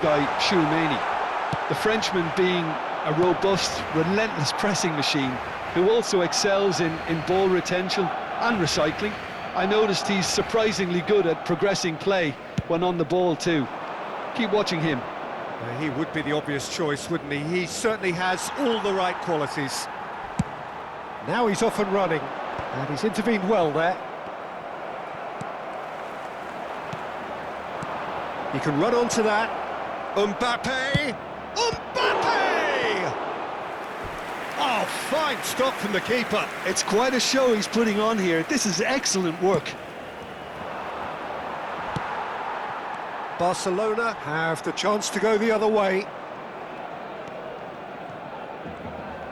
guy Tchouaméni. The Frenchman being a robust, relentless pressing machine who also excels in ball retention and recycling. I noticed he's surprisingly good at progressing play when on the ball too. Keep watching him. He would be the obvious choice, wouldn't he? He certainly has all the right qualities. Now he's off and running, and he's intervened well there. He can run onto that. Mbappe! Mbappe! Oh, fine stop from the keeper. It's quite a show he's putting on here. This is excellent work. Barcelona have the chance to go the other way.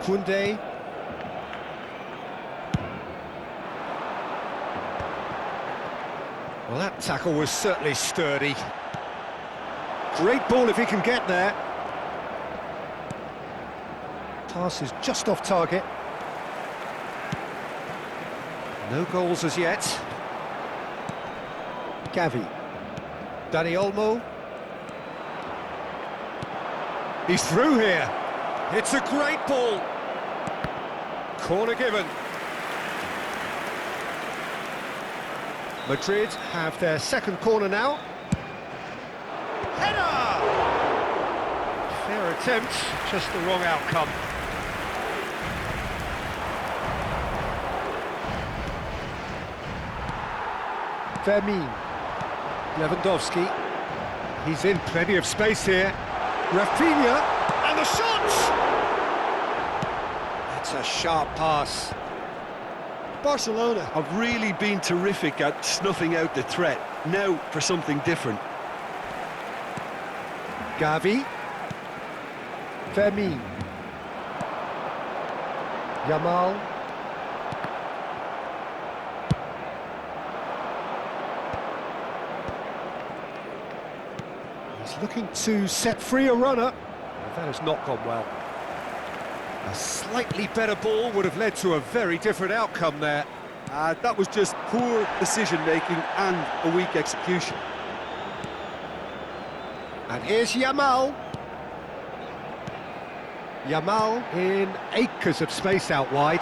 Koundé. Well, that tackle was certainly sturdy. Great ball if he can get there. Pass is just off target. No goals as yet. Gavi. Dani Olmo. He's through here. It's a great ball. Corner given. Madrid have their second corner now. Header! Fair attempt, just the wrong outcome. Fermin. Lewandowski. He's in plenty of space here. Rafinha, and the shot! That's a sharp pass. Barcelona have really been terrific at snuffing out the threat. Now for something different. Gavi. Fermin. Yamal. He's looking to set free a runner. That has not gone well. A slightly better ball would have led to a very different outcome there. That was just poor decision-making and a weak execution. And here's Yamal. Yamal in acres of space out wide.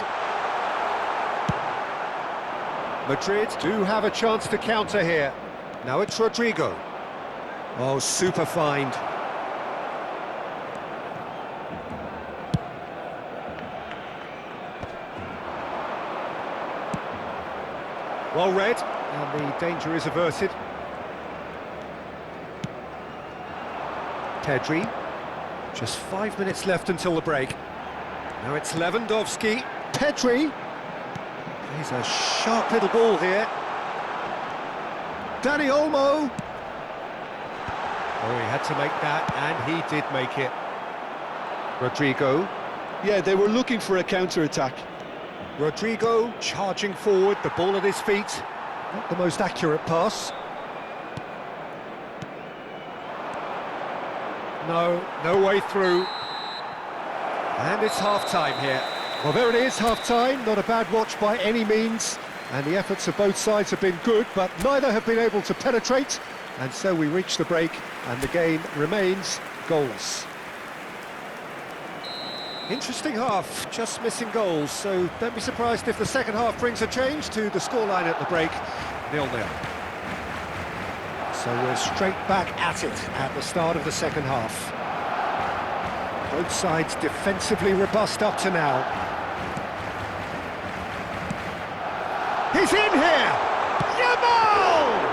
Madrid do have a chance to counter here. Now it's Rodrigo. Oh, super find. Well read, and the danger is averted. Pedri. Just 5 minutes left until the break. Now it's Lewandowski. Pedri. He's a sharp little ball here. Dani Olmo. Oh, he had to make that, and he did make it. Rodrigo. Yeah, they were looking for a counter-attack. Rodrigo charging forward, the ball at his feet. Not the most accurate pass. No way through. And it's half-time here. Well, there it is, half-time. Not a bad watch by any means. And the efforts of both sides have been good, but neither have been able to penetrate. And so we reach the break, and the game remains goals. Interesting half, just missing goals, so don't be surprised if the second half brings a change to the scoreline at the break, 0-0. So we're straight back at it at the start of the second half. Both sides defensively robust up to now. He's in here! Yamal!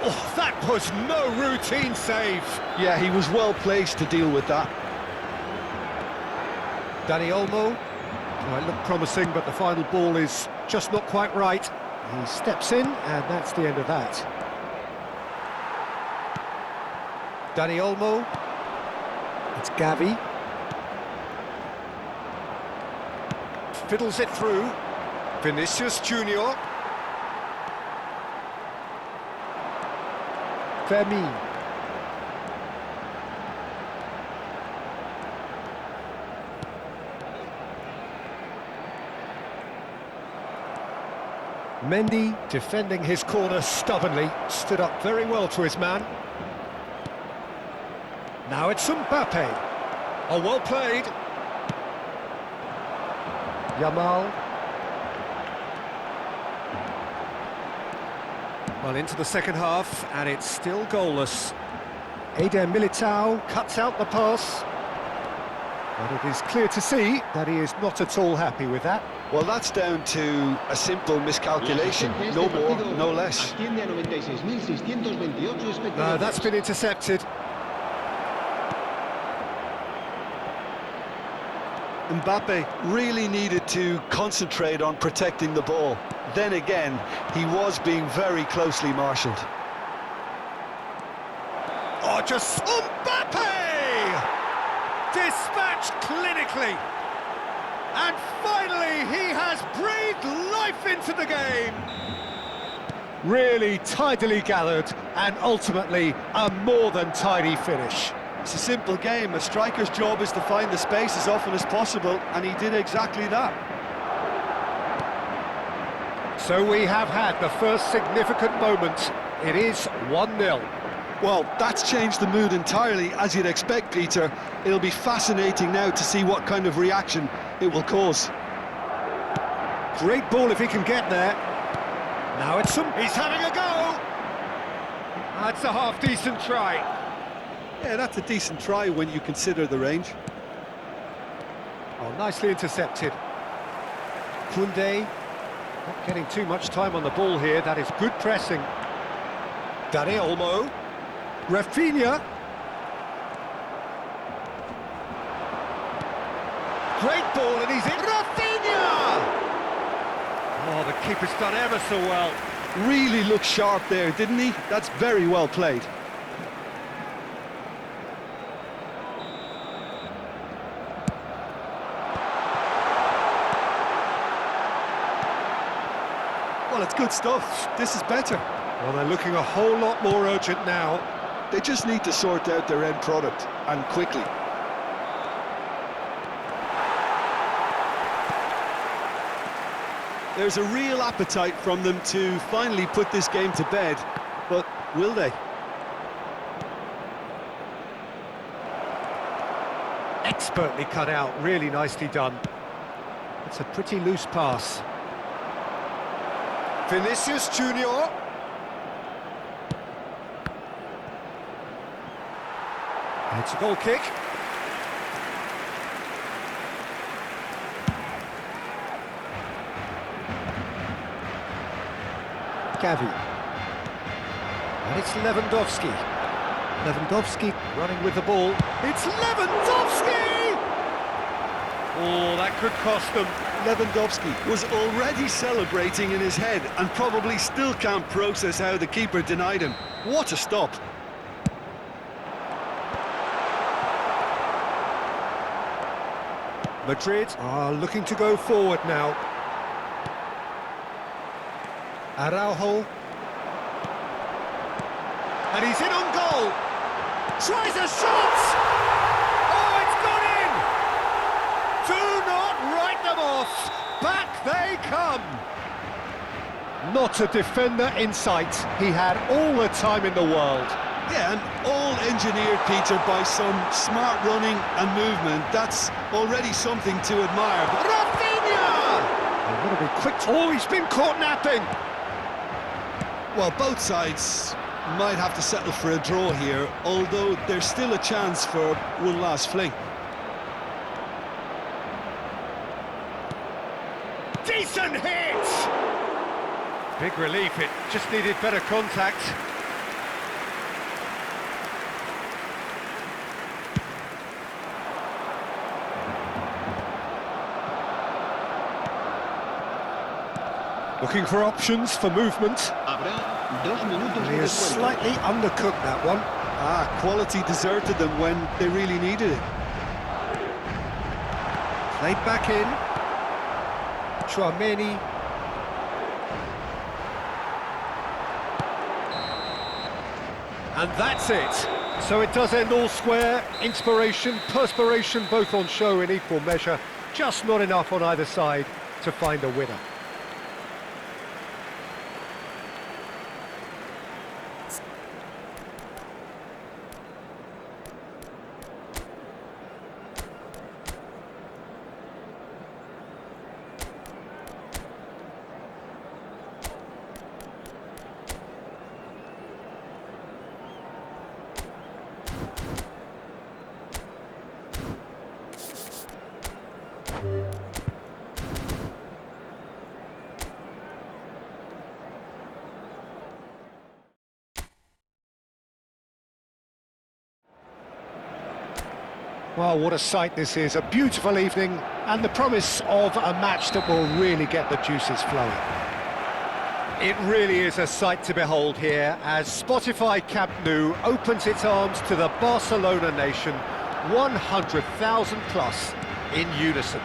Oh, that was no routine save. Yeah, he was well placed to deal with that. Dani Olmo. Oh, it looked promising, but the final ball is just not quite right. He steps in, and that's the end of that. Dani Olmo. It's Gavi. Fiddles it through. Vinicius Junior. Fermin. Mendy defending his corner stubbornly, stood up very well to his man. Now it's Mbappe. Oh, well played. Yamal. Well, into the second half, and it's still goalless. Eder Militao cuts out the pass. But it is clear to see that he is not at all happy with that. Well, that's down to a simple miscalculation. No more, no less. No, that's been intercepted. Mbappe really needed to concentrate on protecting the ball. Then again, he was being very closely marshalled. Oh, just Mbappe! Dispatched clinically. And finally, he has breathed life into the game. Really tidily gathered, and ultimately a more than tidy finish. It's a simple game. A striker's job is to find the space as often as possible, and he did exactly that. So we have had the first significant moment. It is 1-0. Well, that's changed the mood entirely, as you'd expect, Peter. It'll be fascinating now to see what kind of reaction it will cause. Great ball if he can get there. Now it's he's having a go. That's a half-decent try. Yeah, that's a decent try when you consider the range. Oh, nicely intercepted. Koundé, not getting too much time on the ball here. That is good pressing. Dani Olmo. Rafinha. Great ball, and he's in. Rafinha! Oh, the keeper's done ever so well. Really looked sharp there, didn't he? That's very well played. Well, it's good stuff. This is better. Well, they're looking a whole lot more urgent now. They just need to sort out their end product, and quickly. There's a real appetite from them to finally put this game to bed, but will they? Expertly cut out, really nicely done. It's a pretty loose pass. Vinicius Junior. It's a goal kick. Gavi. And it's Lewandowski. Lewandowski running with the ball. It's Lewandowski! Oh, that could cost them. Lewandowski was already celebrating in his head and probably still can't process how the keeper denied him. What a stop! Madrid are looking to go forward now. Araujo. And he's in on goal. Tries a shot! Oh, it's gone in! Do not write them off. Back they come. Not a defender in sight. He had all the time in the world. Yeah, and all engineered, Peter, by some smart running and movement. That's already something to admire. Rafinha! They've got to be quick. Oh, he's been caught napping. Well, both sides might have to settle for a draw here, although there's still a chance for one last fling. Decent hit! Big relief, it just needed better contact. Looking for options for movement. And he is slightly undercooked, that one. Quality deserted them when they really needed it. Played back in. Tchouaméni. And that's it. So it does end all square. Inspiration, perspiration, both on show in equal measure. Just not enough on either side to find a winner. Well, what a sight this is, a beautiful evening, and the promise of a match that will really get the juices flowing. It really is a sight to behold here, as Spotify Camp Nou opens its arms to the Barcelona nation, 100,000 plus in unison.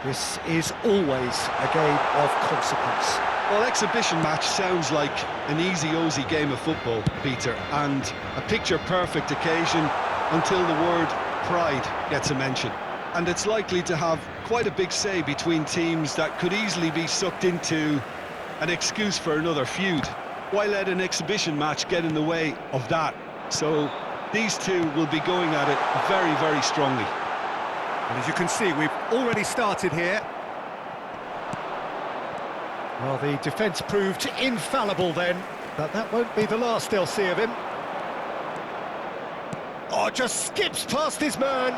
This is always a game of consequence. Well, exhibition match sounds like an easy-ozy game of football, Peter, and a picture-perfect occasion until the word pride gets a mention. And it's likely to have quite a big say between teams that could easily be sucked into an excuse for another feud. Why let an exhibition match get in the way of that? So these two will be going at it very, very strongly. And as you can see, we've already started here. Well, the defence proved infallible then, but that won't be the last they'll see of him. Oh, just skips past his man.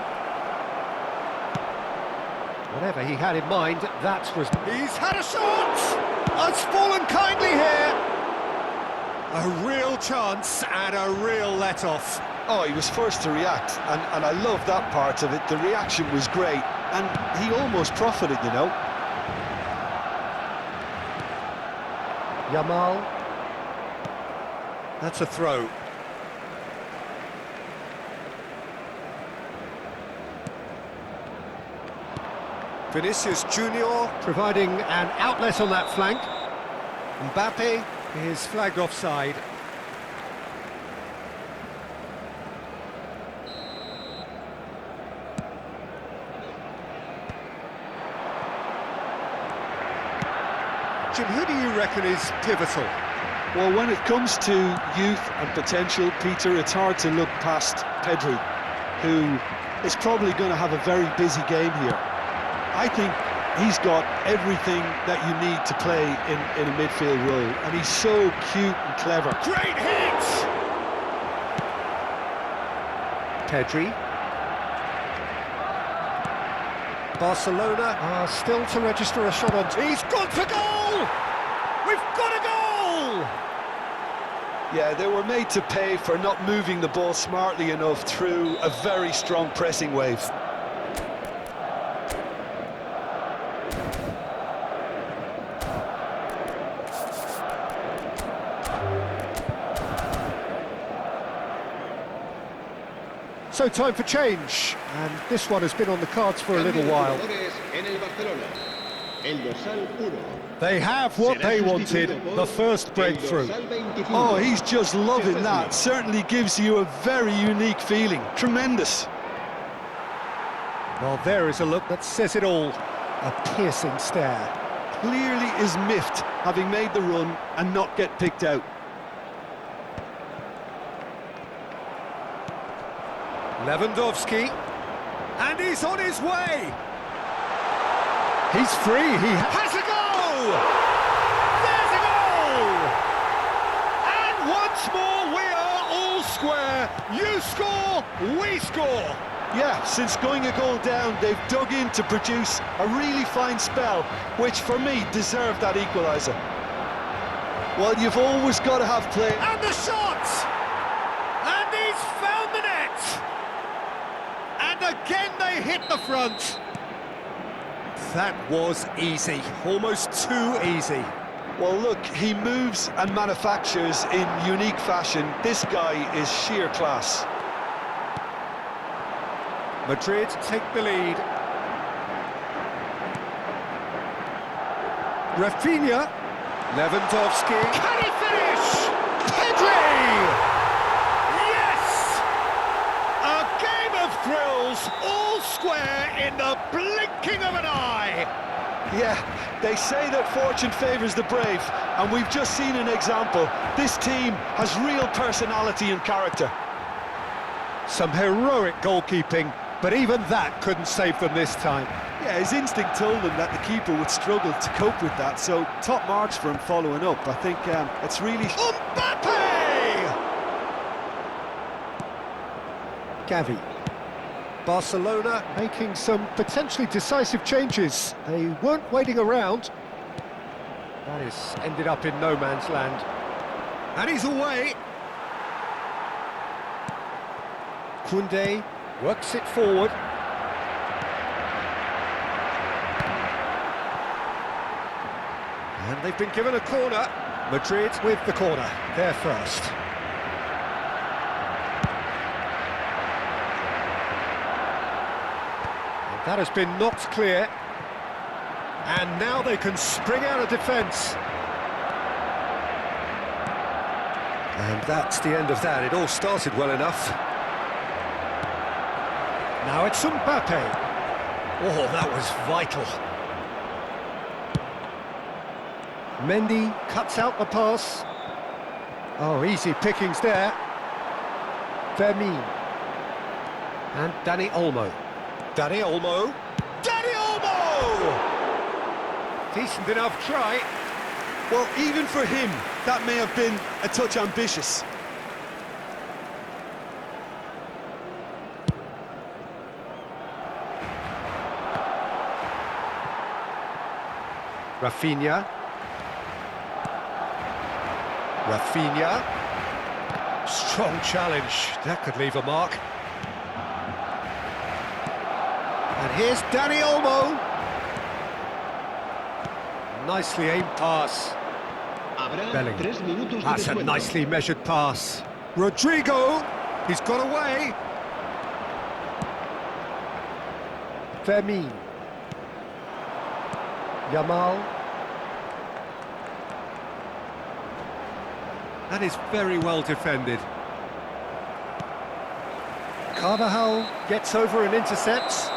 Whatever he had in mind, that was... He's had a shot! It's fallen kindly here. A real chance and a real let-off. Oh, he was first to react, and I love that part of it. The reaction was great, and he almost profited, you know. Yamal. That's a throw. Vinicius Junior providing an outlet on that flank. Mbappe is flagged offside. Jim, who do you reckon is pivotal? Well, when it comes to youth and potential, Peter, it's hard to look past Pedri, who is probably going to have a very busy game here. I think he's got everything that you need to play in a midfield role, and he's so cute and clever. Great hit! Pedri. Barcelona are still to register a shot on... He's gone for goal! We've got a goal! Yeah, they were made to pay for not moving the ball smartly enough through a very strong pressing wave. So time for change, and this one has been on the cards for a little while. They have what they wanted, the first breakthrough. Oh, he's just loving that. Certainly gives you a very unique feeling. Tremendous. Well, there is a look that says it all. A piercing stare. Clearly is miffed, having made the run and not get picked out. Lewandowski, and he's on his way. He's free, he has a goal! There's a goal! And once more we are all square. You score, we score. Yeah, since going a goal down, they've dug in to produce a really fine spell, which for me deserved that equaliser. Well, you've always got to have play. And the shot! And he's found the net! And again they hit the front. That was easy, almost too easy. Well, look, he moves and manufactures in unique fashion. This guy is sheer class. Madrid take the lead. Rafinha. Lewandowski. Can he finish? Pedri! Yes! A game of thrills, all square in the blinking of an eye. Yeah, they say that fortune favours the brave, and we've just seen an example. This team has real personality and character. Some heroic goalkeeping, but even that couldn't save them this time. Yeah, his instinct told him that the keeper would struggle to cope with that, so top marks for him following up. I think it's really... Mbappe! Gavi. Barcelona making some potentially decisive changes. They weren't waiting around. That has ended up in no man's land. And he's away. Koundé. Works it forward. And they've been given a corner. Madrid with the corner. They're first. And that has been knocked clear. And now they can spring out of defence. And that's the end of that. It all started well enough. Now it's Mbappe. Oh, that was vital. Mendy cuts out the pass. Oh, easy pickings there. Fermin. And Dani Olmo. Dani Olmo. Dani Olmo! Decent enough try. Well, even for him, that may have been a touch ambitious. Rafinha. Rafinha. Strong challenge. That could leave a mark. And here's Dani Olmo. Nicely aimed pass. Bellingham. That's a nicely measured pass. Rodrigo. He's got away. Fermin. Yamal. That is very well defended. Carvajal gets over and intercepts.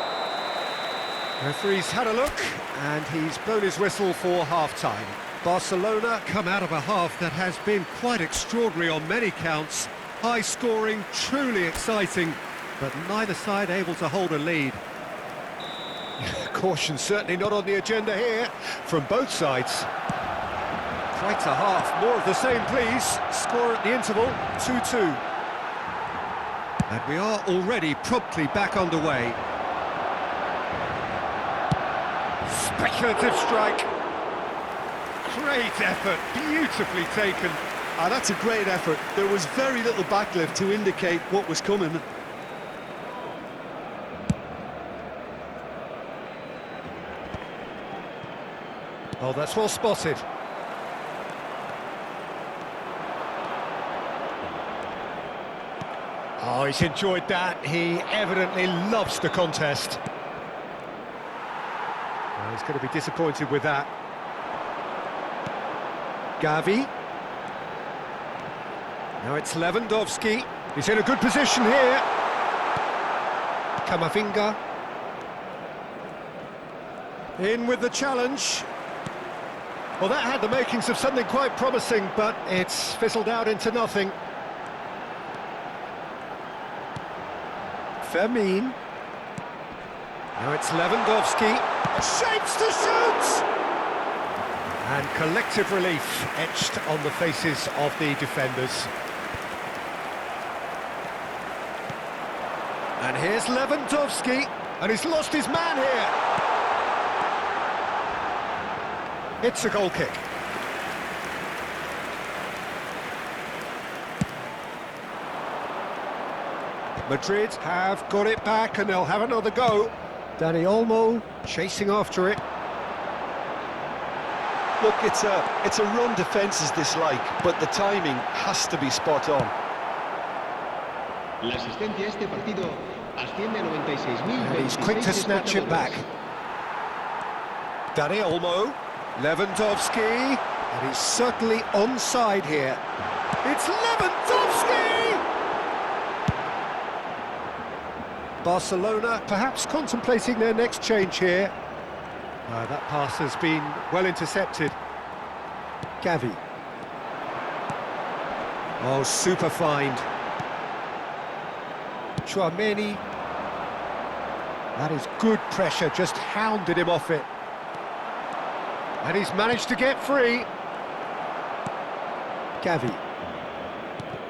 Referee's had a look, and he's blown his whistle for half-time. Barcelona come out of a half that has been quite extraordinary on many counts. High-scoring, truly exciting, but neither side able to hold a lead. Caution certainly not on the agenda here, from both sides. Quite a half, more of the same please. Score at the interval, 2-2. And we are already promptly back underway. Speculative strike. Great effort, beautifully taken. That's a great effort. There was very little backlift to indicate what was coming. Oh, that's well spotted. Oh, he's enjoyed that. He evidently loves the contest. Oh, he's going to be disappointed with that. Gavi. Now it's Lewandowski. He's in a good position here. Camavinga. In with the challenge. Well, that had the makings of something quite promising, but it's fizzled out into nothing. Fermin. Now it's Lewandowski. Shapes to shoot! And collective relief etched on the faces of the defenders. And here's Lewandowski, and he's lost his man here. It's a goal kick. Madrid have got it back and they'll have another go. Dani Olmo chasing after it. Look, it's a run defence is dislike, but the timing has to be spot on. La asistencia a este partido asciende a 96.000. And he's quick to snatch it back. Dani Olmo. Lewandowski, and he's certainly onside here. It's Lewandowski! Barcelona perhaps contemplating their next change here. That pass has been well intercepted. Gavi. Oh, super find. Tchouaméni. That is good pressure, just hounded him off it. And he's managed to get free. Gavi.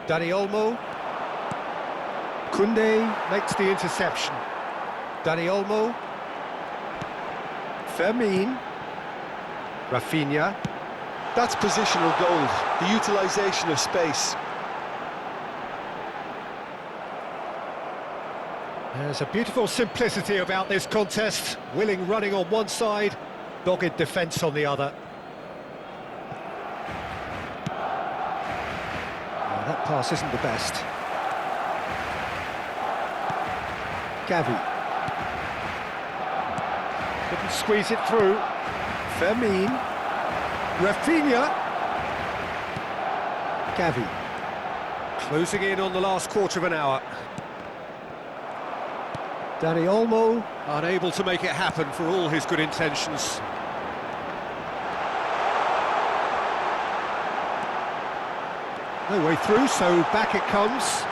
Dani Olmo. Koundé makes the interception. Dani Olmo. Fermin. Rafinha. That's positional gold, the utilisation of space. There's a beautiful simplicity about this contest. Willing running on one side, dogged defence on the other. Well, that pass isn't the best. Gavi. Couldn't squeeze it through. Fermin. Rafinha. Gavi. Closing in on the last quarter of an hour. Dani Olmo, unable to make it happen for all his good intentions. No way through, so back it comes.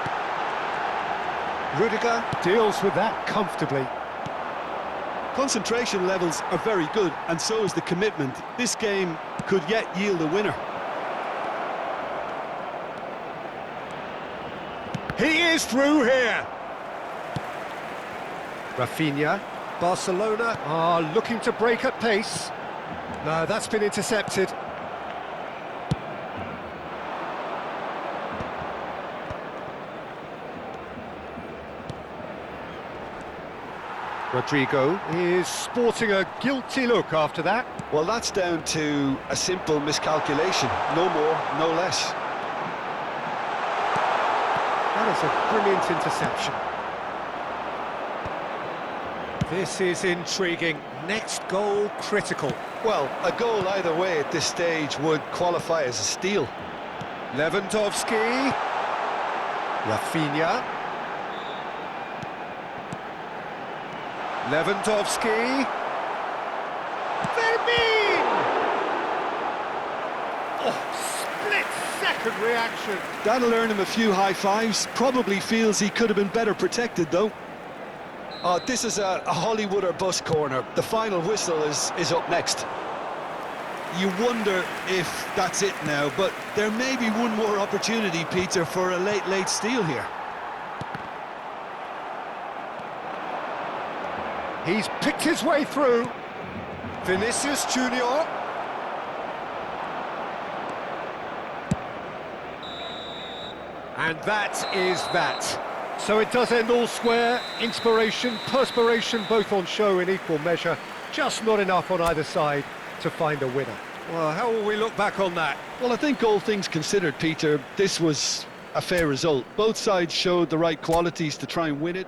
Rudiger deals with that comfortably. Concentration levels are very good, and so is the commitment. This game could yet yield a winner. He is through here. Rafinha. Barcelona are looking to break at pace. No, that's been intercepted. Rodrigo is sporting a guilty look after that. Well, that's down to a simple miscalculation. No more, no less. That is a brilliant interception. This is intriguing. Next goal critical. Well, a goal either way at this stage would qualify as a steal. Lewandowski. Rafinha. Lewandowski. Fermin! Oh, split-second reaction. That'll earn him a few high fives. Probably feels he could have been better protected, though. This is a Hollywood or bust corner. The final whistle is up next. You wonder if that's it now, but there may be one more opportunity, Peter, for a late steal here. He's picked his way through. Vinicius Junior. And that is that. So it does end all square. Inspiration, perspiration, both on show in equal measure. Just not enough on either side to find a winner. Well, how will we look back on that? Well, I think all things considered, Peter, this was a fair result. Both sides showed the right qualities to try and win it.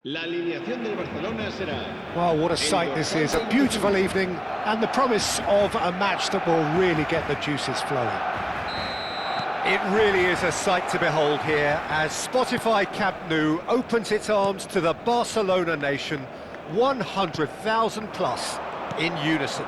La alineación del Barcelona será... Well, what a sight this is. A beautiful evening and the promise of a match that will really get the juices flowing. It really is a sight to behold here as Spotify Camp Nou opens its arms to the Barcelona nation, 100,000 plus in unison.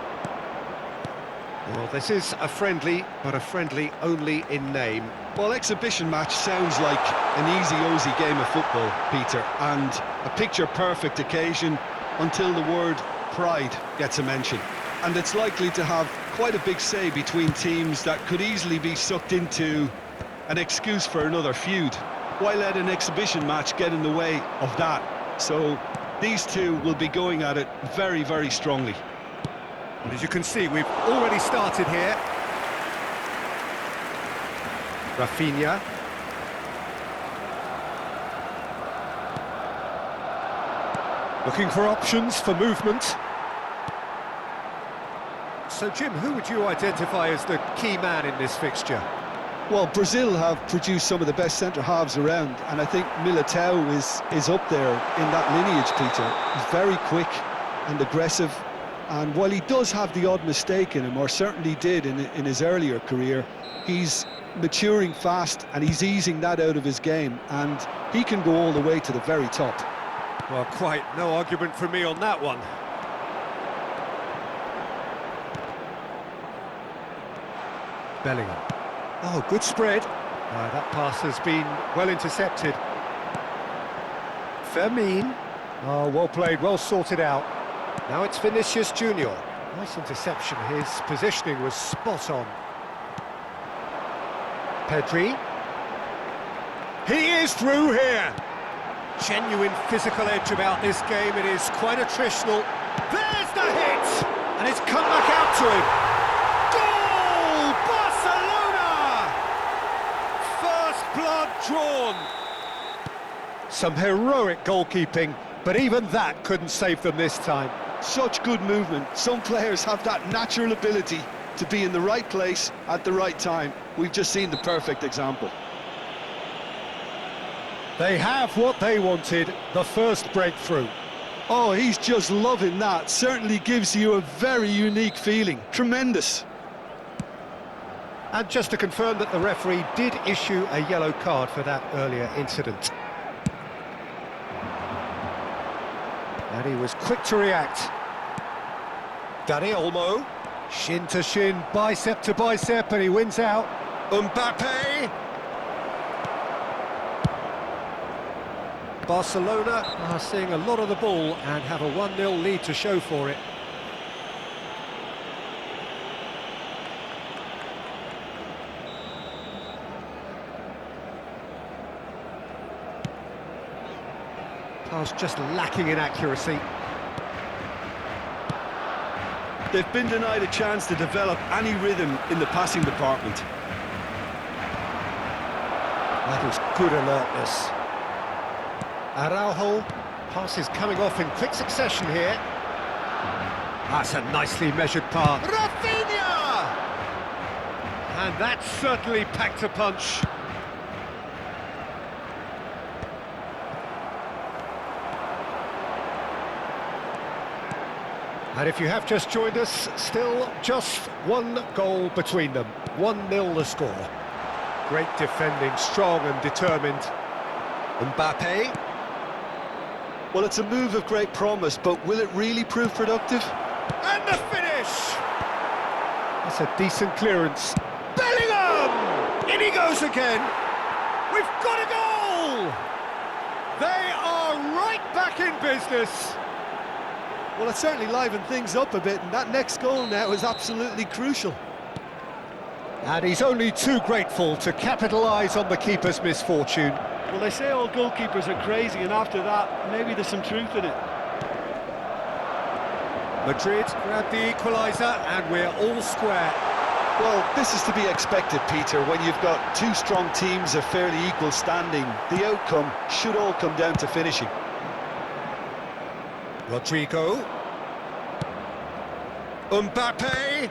Well, this is a friendly, but a friendly only in name. Well, exhibition match sounds like an easy game of football, Peter, and a picture-perfect occasion until the word pride gets a mention. And it's likely to have quite a big say between teams that could easily be sucked into an excuse for another feud. Why let an exhibition match get in the way of that? So these two will be going at it very, very strongly. And as you can see, we've already started here. Rafinha. Looking for options for movement. So, Jim, who would you identify as the key man in this fixture? Well, Brazil have produced some of the best centre-halves around, and I think Militao is up there in that lineage, Peter. He's very quick and aggressive, and while he does have the odd mistake in him, or certainly did in his earlier career, he's maturing fast, and he's easing that out of his game, and he can go all the way to the very top. Well, quite no argument from me on that one. Bellingham. Oh, good spread. That pass has been well intercepted. Fermin. Oh, well played, well sorted out. Now it's Vinicius Junior. Nice interception, his positioning was spot on. Pedri. He is through here. Genuine physical edge about this game, it is quite attritional. There's the hit! And it's come back out to him. Goal! Barcelona! First blood drawn. Some heroic goalkeeping, but even that couldn't save them this time. Such good movement. Some players have that natural ability to be in the right place at the right time. We've just seen the perfect example. They have what they wanted, the first breakthrough. Oh, he's just loving that. Certainly gives you a very unique feeling. Tremendous. And just to confirm that the referee did issue a yellow card for that earlier incident. And he was quick to react. Dani Olmo, shin to shin, bicep to bicep, and he wins out. Mbappe! Barcelona are seeing a lot of the ball and have a 1-0 lead to show for it. Pass just lacking in accuracy. They've been denied a chance to develop any rhythm in the passing department. That is good alertness. Araujo, passes coming off in quick succession here. That's a nicely measured pass. Rafinha! And that certainly packed a punch. And if you have just joined us, still just one goal between them. 1-0 the score. Great defending, strong and determined. Mbappe. Well, it's a move of great promise, but will it really prove productive? And the finish! That's a decent clearance. Bellingham! In he goes again. We've got a goal! They are right back in business. Well, it certainly livened things up a bit, and that next goal now is absolutely crucial. And he's only too grateful to capitalise on the keeper's misfortune. Well, they say all goalkeepers are crazy, and after that, maybe there's some truth in it. Madrid grabbed the equaliser, and we're all square. Well, this is to be expected, Peter. When you've got two strong teams of fairly equal standing, the outcome should all come down to finishing. Rodrigo. Mbappe.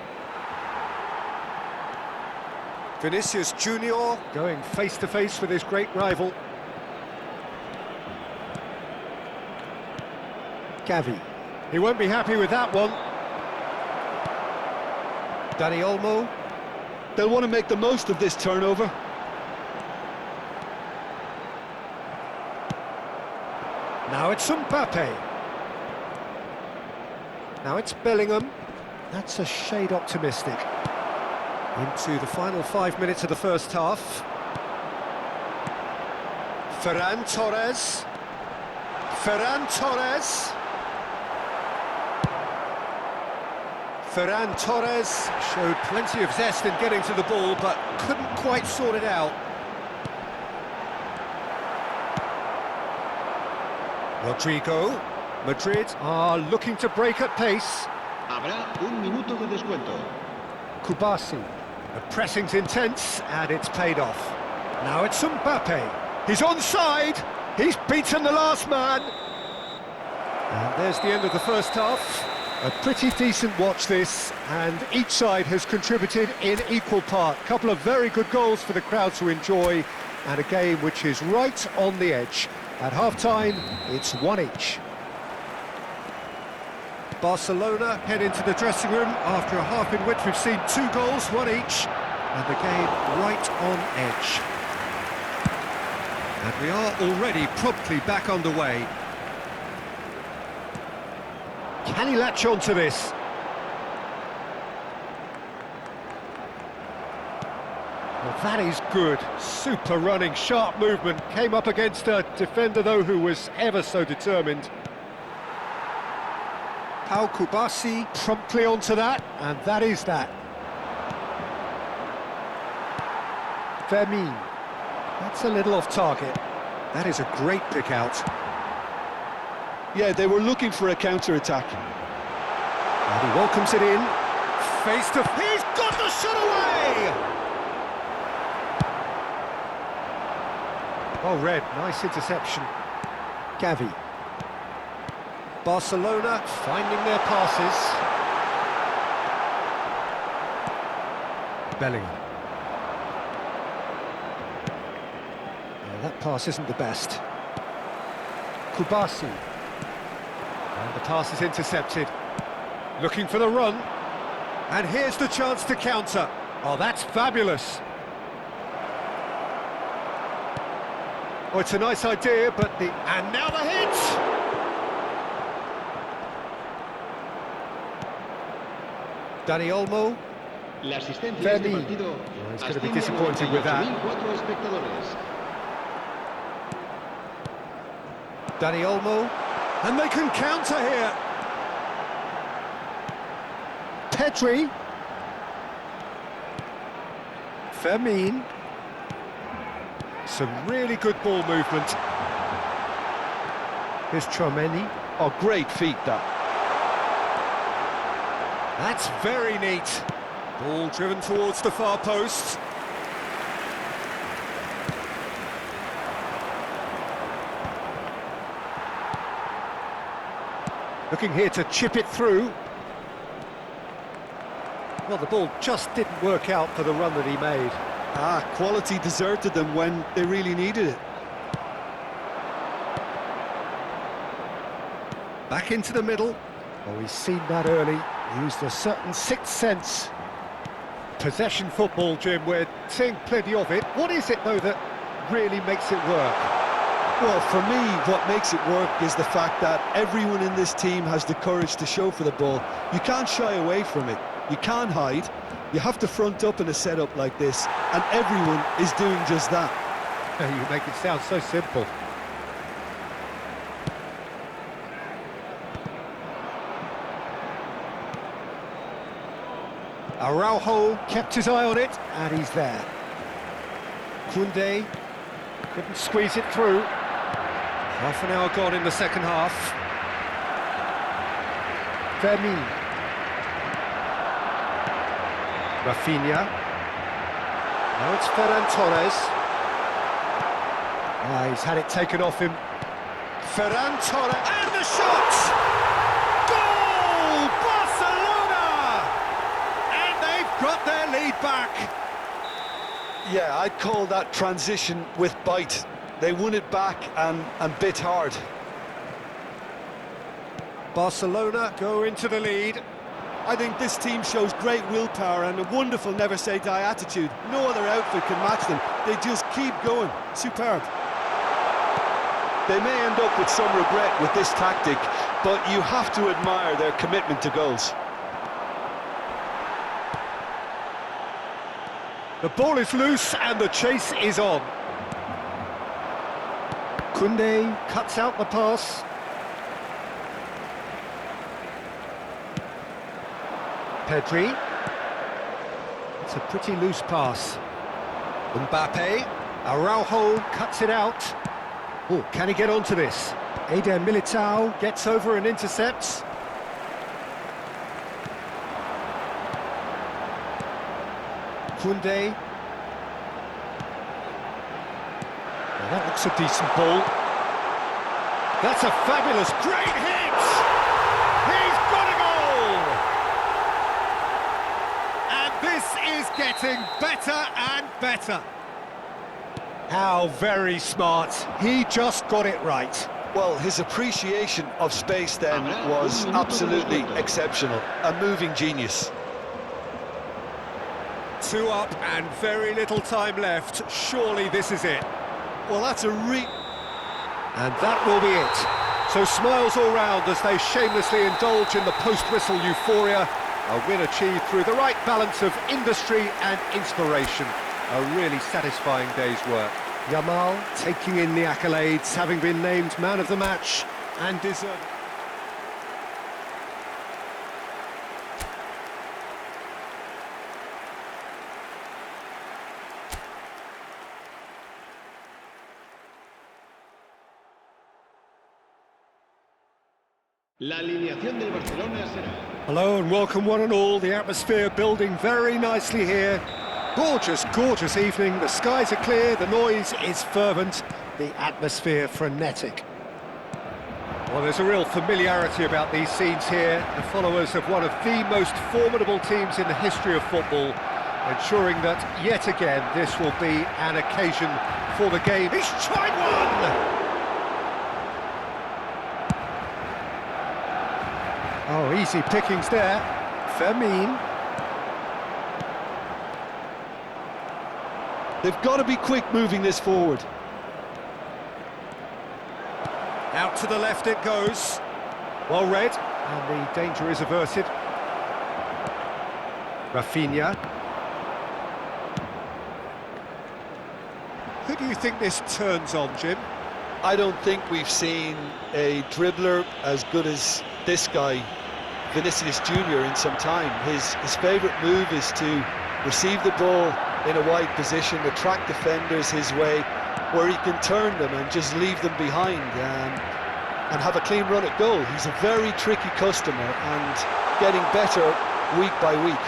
Vinicius Junior going face-to-face with his great rival. Gavi. He won't be happy with that one. Dani Olmo. They'll want to make the most of this turnover. Now it's Mbappe. Now it's Bellingham. That's a shade optimistic. Into the final 5 minutes of the first half. Ferran Torres. Ferran Torres. Ferran Torres showed plenty of zest in getting to the ball, but couldn't quite sort it out. Rodrigo. Madrid are looking to break at pace. Habrá un minuto de descuento. Kubasi. The pressing's intense, and it's paid off. Now it's Mbappe. He's onside. He's beaten the last man. And there's the end of the first half. A pretty decent watch this, and each side has contributed in equal part. Couple of very good goals for the crowd to enjoy, and a game which is right on the edge. At half-time, it's 1 each. Barcelona head into the dressing room after a half in which we've seen 2 goals, 1 each. And the game right on edge. And we are already promptly back underway. Can he latch on to this? Well, that is good. Super running, sharp movement. Came up against a defender, though, who was ever so determined. Pau Kubasi promptly onto that, and that is that. Fermin. That's a little off target. That is a great pick out. Yeah, they were looking for a counter-attack. And he welcomes it in. Face to... He's got the shot away! Oh, Red, nice interception. Gavi. Barcelona finding their passes. Bellingham. That pass isn't the best. Kubasi. And the pass is intercepted. Looking for the run. And here's the chance to counter. Oh, that's fabulous. Oh, it's a nice idea, but the... And now the hit! Dani Olmo. La asistencia de este Fermin. partido Well, he's going to be asciende a disappointed with that. 98.004 espectadores. Dani Olmo. And they can counter here. Pedri. Fermin. Some really good ball movement. Here's Tchouaméni. Oh, great feat, that. That's very neat. Ball driven towards the far post. Looking here to chip it through. Well, the ball just didn't work out for the run that he made. Quality deserted them when they really needed it. Back into the middle. Oh, he's seen that early. Used a certain sixth sense. Possession football, Jim, we're seeing plenty of it. What is it, though, that really makes it work? Well, for me, what makes it work is the fact that everyone in this team has the courage to show for the ball. You can't shy away from it. You can't hide. You have to front up in a setup like this, and everyone is doing just that. You make it sound so simple. Araujo kept his eye on it, and he's there. Koundé couldn't squeeze it through. Half an hour gone in the second half. Fermin. Rafinha. Now it's Ferran Torres. He's had it taken off him. Ferran Torres, and the shot! Goal! Barcelona! And they've got their lead back. Yeah, I'd call that transition with bite. They won it back and bit hard. Barcelona go into the lead. I think this team shows great willpower and a wonderful never-say-die attitude. No other outfit can match them. They just keep going. Superb. They may end up with some regret with this tactic, but you have to admire their commitment to goals. The ball is loose and the chase is on. Koundé cuts out the pass. Pedri. It's a pretty loose pass. Mbappe. Araujo cuts it out. Oh, can he get onto this? Eder Militao gets over and intercepts. Koundé. Well, that looks a decent ball. That's a fabulous, great hit! He's got a goal! And this is getting better and better. How very smart. He just got it right. Well, his appreciation of space then was absolutely exceptional. A moving genius. 2 up and very little time left. Surely this is it. Well, that's a And that will be it. So smiles all round as they shamelessly indulge in the post-whistle euphoria. A win achieved through the right balance of industry and inspiration. A really satisfying day's work. Yamal taking in the accolades, having been named man of the match and deserved. La alineación del Barcelona será... Hello and welcome one and all. The atmosphere building very nicely here. Gorgeous, gorgeous evening. The skies are clear, the noise is fervent, the atmosphere frenetic. Well, there's a real familiarity about these scenes here. The followers of one of the most formidable teams in the history of football, ensuring that, yet again, this will be an occasion for the game. He's tried one! Oh, easy pickings there. Fermin. They've got to be quick moving this forward. Out to the left it goes. Well read, and the danger is averted. Rafinha. Who do you think this turns on, Jim? I don't think we've seen a dribbler as good as this guy, Vinicius Junior, in some time. His favourite move is to receive the ball in a wide position, attract defenders his way, where he can turn them and just leave them behind and have a clean run at goal. He's a very tricky customer and getting better week by week.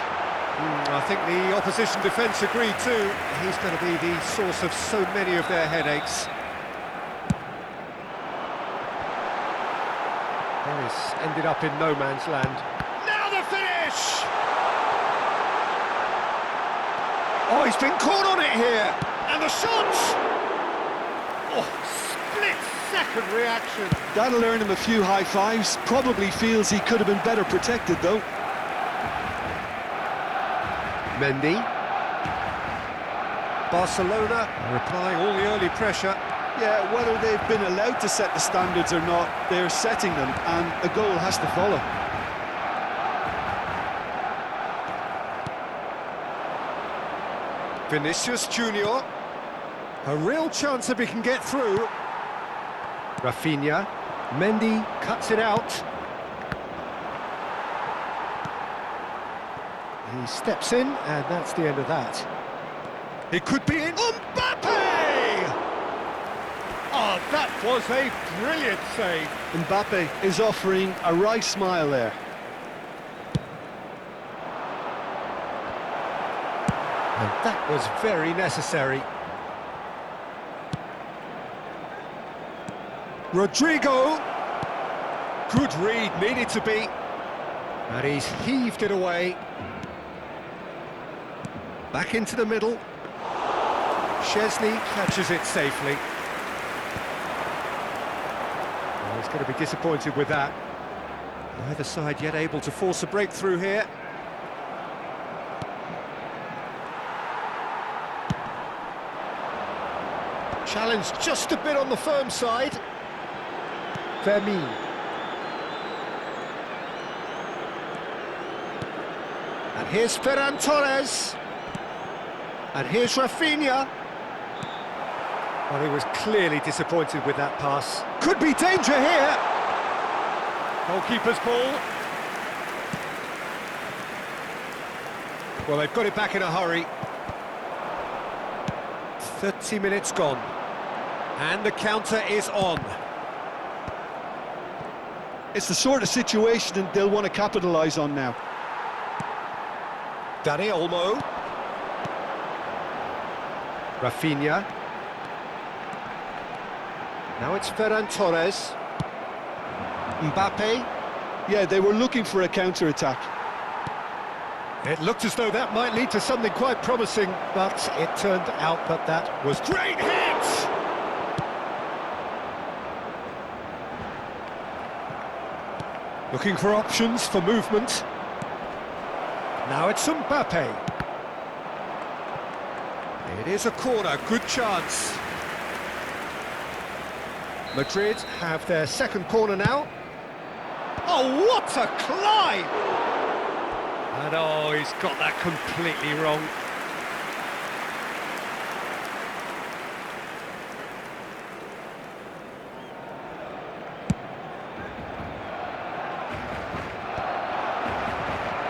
I think the opposition defence agree too. He's going to be the source of so many of their headaches. This ended up in no man's land. Now the finish! Oh, he's been caught on it here! And the shot! Oh, split-second reaction. That'll earn him a few high fives. Probably feels he could have been better protected, though. Mendy. Barcelona are applying all the early pressure. Yeah, whether they've been allowed to set the standards or not, they're setting them, and a goal has to follow. Vinicius Junior. A real chance if he can get through. Rafinha. Mendy cuts it out. He steps in, and that's the end of that. It could be in. Mbappe! Oh, that was a brilliant save. Mbappe is offering a wry smile there. And that was very necessary. Rodrigo. Good read, needed to be. And he's heaved it away. Back into the middle. Szczesny catches it safely. Well, he's going to be disappointed with that. Neither side yet able to force a breakthrough here. Challenge just a bit on the firm side. Fermin. And here's Ferran Torres. And here's Rafinha. Well, he was clearly disappointed with that pass. Could be danger here. Goalkeeper's ball. Well, they've got it back in a hurry. 30 minutes gone. And the counter is on. It's the sort of situation that they'll want to capitalise on now. Dani Olmo. Rafinha. Now it's Ferran Torres. Mbappe. Yeah, they were looking for a counter-attack. It looked as though that might lead to something quite promising, but it turned out that that was great hit! Looking for options for movement. Now it's Mbappe. Here's a corner, good chance. Madrid have their second corner now. Oh, what a climb! And oh, he's got that completely wrong.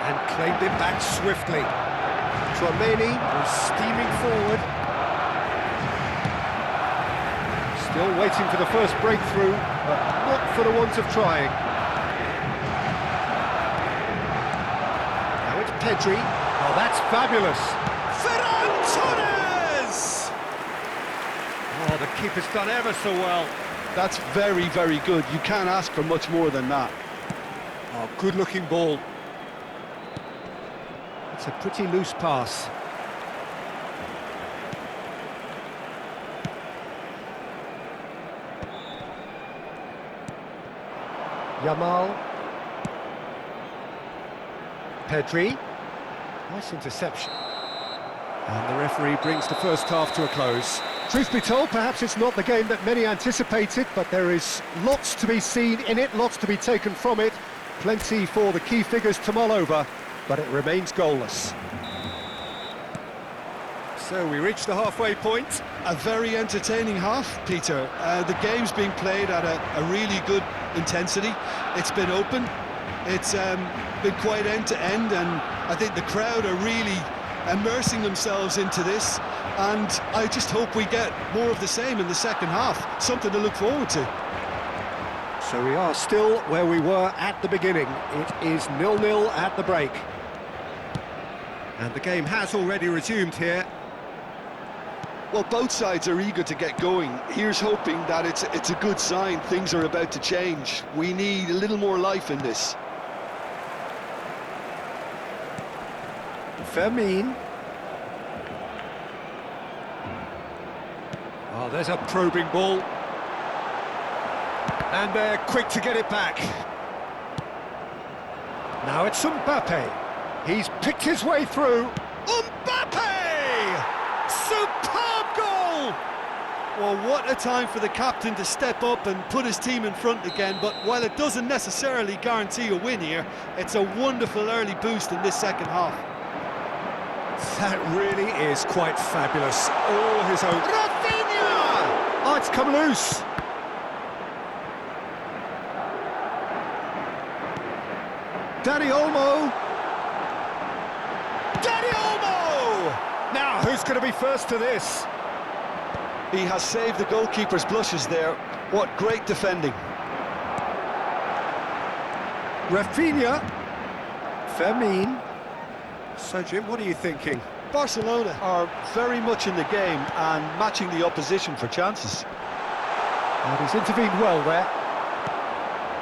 And claimed it back swiftly. Tchouaméni was steaming forward. Still waiting for the first breakthrough, but not for the want of trying. Now it's Pedri. Oh, that's fabulous. Ferran Torres! Oh, the keeper's done ever so well. That's very, very good. You can't ask for much more than that. Oh, good-looking ball. It's a pretty loose pass. Yamal. Pedri. Nice interception. And the referee brings the first half to a close. Truth be told, perhaps it's not the game that many anticipated, but there is lots to be seen in it, lots to be taken from it. Plenty for the key figures to mull over, but it remains goalless. So we reach the halfway point. A very entertaining half, Peter. The game's being played at a really good intensity. It's been open. It's been quite end-to-end, and I think the crowd are really immersing themselves into this, and I just hope we get more of the same in the second half. Something to look forward to. So we are still where we were at the beginning. It is 0-0 at the break. And the game has already resumed here. Well, both sides are eager to get going. Here's hoping that it's a good sign. Things are about to change. We need a little more life in this. Fermin. Oh, there's a probing ball. And they're quick to get it back. Now it's Mbappe. He's picked his way through. Mbappe! Superb goal! Well, what a time for the captain to step up and put his team in front again, but while it doesn't necessarily guarantee a win here, it's a wonderful early boost in this second half. That really is quite fabulous. All his own. Rafinha! Oh, it's come loose. Dani Olmo. Dani Olmo! Now, who's going to be first to this? He has saved the goalkeeper's blushes there. What great defending. Rafinha. Fermin. So, Jim, what are you thinking? Barcelona are very much in the game and matching the opposition for chances. And he's intervened well there.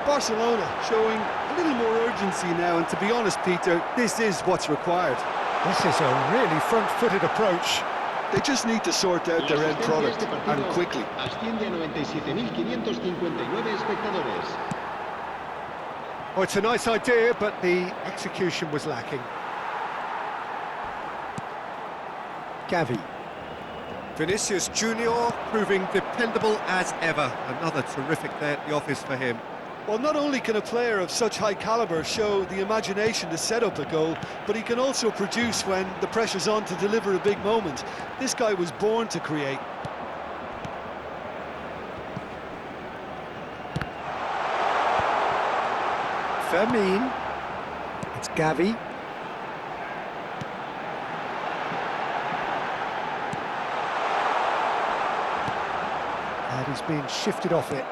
Barcelona showing a little more urgency now, and to be honest, Peter, this is what's required. This is a really front-footed approach. They just need to sort out their end product, and quickly. Asciende a 97.559 espectadores. Oh, it's a nice idea, but the execution was lacking. Gavi. Vinicius Junior proving dependable as ever. Another terrific day at the office for him. Well, not only can a player of such high calibre show the imagination to set up a goal, but he can also produce when the pressure's on to deliver a big moment. This guy was born to create. Fermin. It's Gavi. And he's being shifted off it.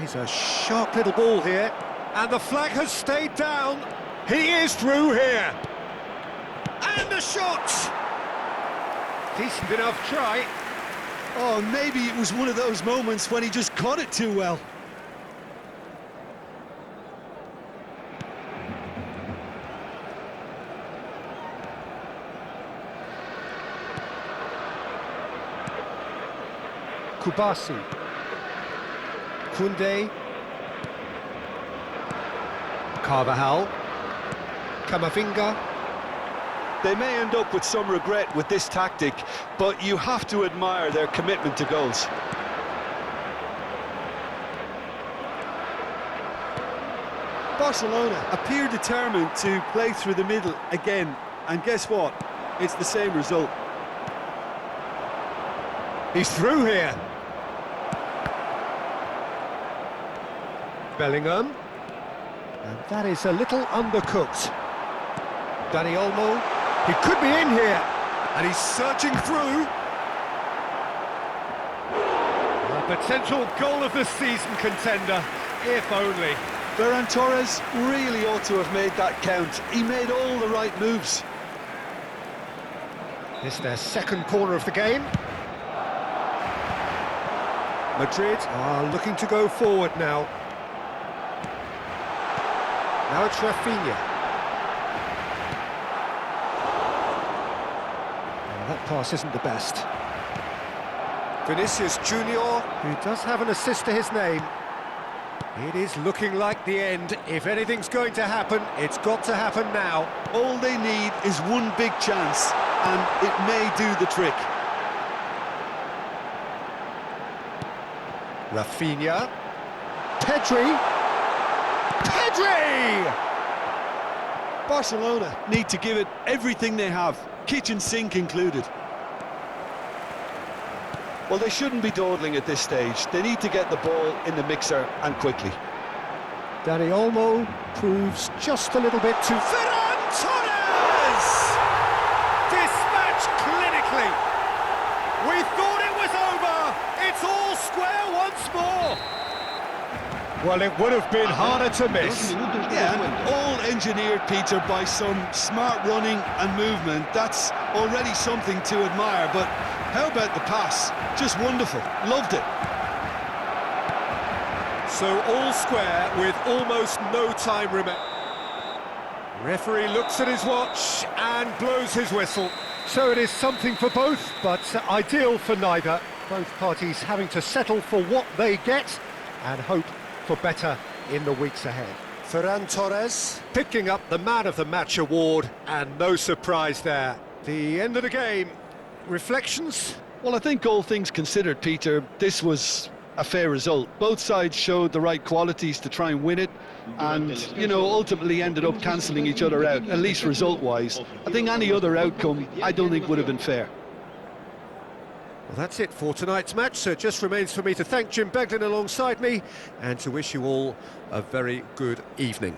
He's a sharp little ball here. And the flag has stayed down. He is through here. And the shot! Decent enough try. Oh, maybe it was one of those moments when he just caught it too well. Kubasi. Koundé. Carvajal. Camavinga. They may end up with some regret with this tactic, but you have to admire their commitment to goals. Barcelona appear determined to play through the middle again, and guess what? It's the same result. He's through here. Bellingham. And that is a little undercooked. Dani Olmo. He could be in here. And he's surging through. A potential goal of the season contender, if only. Ferran Torres really ought to have made that count. He made all the right moves. It's their second corner of the game. Madrid are looking to go forward now. Now it's Rafinha. Well, that pass isn't the best. Vinicius Junior, who does have an assist to his name. It is looking like the end. If anything's going to happen, it's got to happen now. All they need is one big chance, and it may do the trick. Rafinha. Pedri. Pedri! Barcelona need to give it everything they have, kitchen sink included. Well, they shouldn't be dawdling at this stage. They need to get the ball in the mixer, and quickly. Dani Olmo proves just a little bit too... Ferran Torres! Dispatched clinically. We thought it was over. It's all square once more. Well, it would have been harder to miss. Yeah, and all engineered, Peter, by some smart running and movement. That's already something to admire, but how about the pass? Just wonderful. Loved it. So all square with almost no time remaining. Referee looks at his watch and blows his whistle. So it is something for both, but ideal for neither. Both parties having to settle for what they get and hope for better in the weeks ahead. Ferran Torres picking up the Man of the Match award, and no surprise there. The end of the game. Reflections? Well, I think all things considered, Peter, this was a fair result. Both sides showed the right qualities to try and win it, and, you know, ultimately ended up cancelling each other out, at least result-wise. I think any other outcome, I don't think would have been fair. Well, that's it for tonight's match, so it just remains for me to thank Jim Beglin alongside me and to wish you all a very good evening.